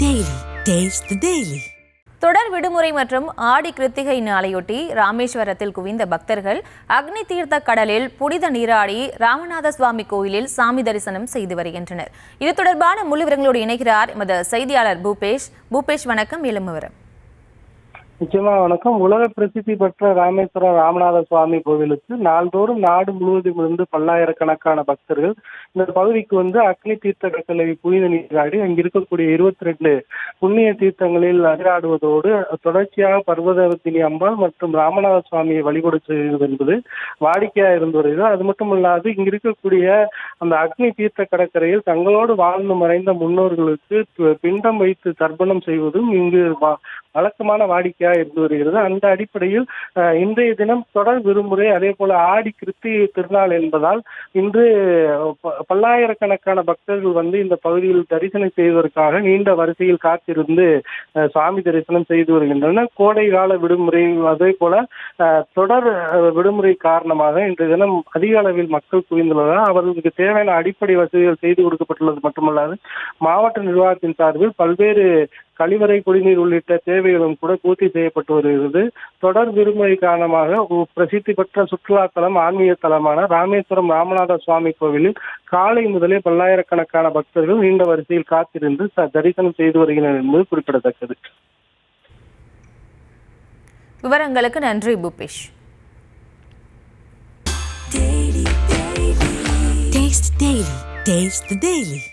Daily. Taste the Daily. தொடர் விடுமுறை மற்றும் ஆடி கிருத்திகை நாளையொட்டி ராமேஸ்வரத்தில் குவிந்த பக்தர்கள் அக்னி தீர்த்த கடலில் புனித நீராடி ராமநாத சுவாமி கோயிலில் சாமி தரிசனம் செய்து வருகின்றனர். இது தொடர்பான முழு விவரங்களோடு இணைகிறார் எமது செய்தியாளர் பூபேஷ். வணக்கம். எழும்புவரம். நிச்சயமா வணக்கம். உலக பிரசித்தி பெற்ற ராமேஸ்வரம் ராமநாத சுவாமி கோவிலுக்கு நாள்தோறும் நாடு முழுவதும் இருந்து பல்லாயிரக்கணக்கான பக்தர்கள் இந்த பகுதிக்கு வந்து அக்னி தீர்த்த கடலை புனித நீராடி அங்கு இருக்கக்கூடிய 22 புண்ணிய தீர்த்தங்களில் நீராடுவதோடு தொடர்ச்சியாக பர்வதவர்த்தினி அம்பாள் மற்றும் ராமநாத சுவாமியை வழிபடு செய்வது என்பது வாடிக்கையா இருந்து வருகிறது. அது மட்டுமல்லாது இங்கு இருக்கக்கூடிய அந்த அக்னி தீர்த்த கடற்கரையில் தங்களோடு வாழ்ந்து மறைந்த முன்னோர்களுக்கு பிண்டம் வைத்து தர்ப்பணம் செய்வதும் இங்கு வழக்கமான வாடிக்கையாக இருந்து வருகிறது. அந்த அடிப்படையில் இன்றைய தினம் தொடர் விடுமுறை, அதே போல ஆடி கிருத்திகை திருநாள் என்பதால் இன்று பல்லாயிரக்கணக்கான பக்தர்கள் வந்து இந்த பகுதியில் தரிசனம் செய்வதற்காக நீண்ட வரிசையில் காத்திருந்து சுவாமி தரிசனம் செய்து வருகின்றனர். கோடை கால விடுமுறை, அதே போல தொடர் விடுமுறை காரணமாக இன்றைய தினம் அதிக அளவில் மக்கள் குவிந்துள்ளதால் அவர்களுக்கு தேவையான அடிப்படை வசதிகள் செய்து கொடுக்கப்பட்டுள்ளது மட்டுமல்லாது மாவட்ட நிர்வாகத்தின் சார்பில் பல்வேறு கழிவறை, குடிநீர் உள்ளிட்ட தேவைகளும் கூட பூர்த்தி செய்யப்பட்டு வருகிறது. தொடர் விடுமுறை காரணமாக பிரசித்தி பெற்ற சுற்றுலா தலம், ஆன்மீக தலமான ராமேஸ்வரம் ராமநாத சுவாமி கோவிலில் காலை முதலே பல்லாயிரக்கணக்கான பக்தர்கள் நீண்ட வரிசையில் காத்திருந்து தரிசனம் செய்து வருகின்றனர் என்பது குறிப்பிடத்தக்கது. விவரங்களுக்கு நன்றி பூபேஷ். Taste the Daily.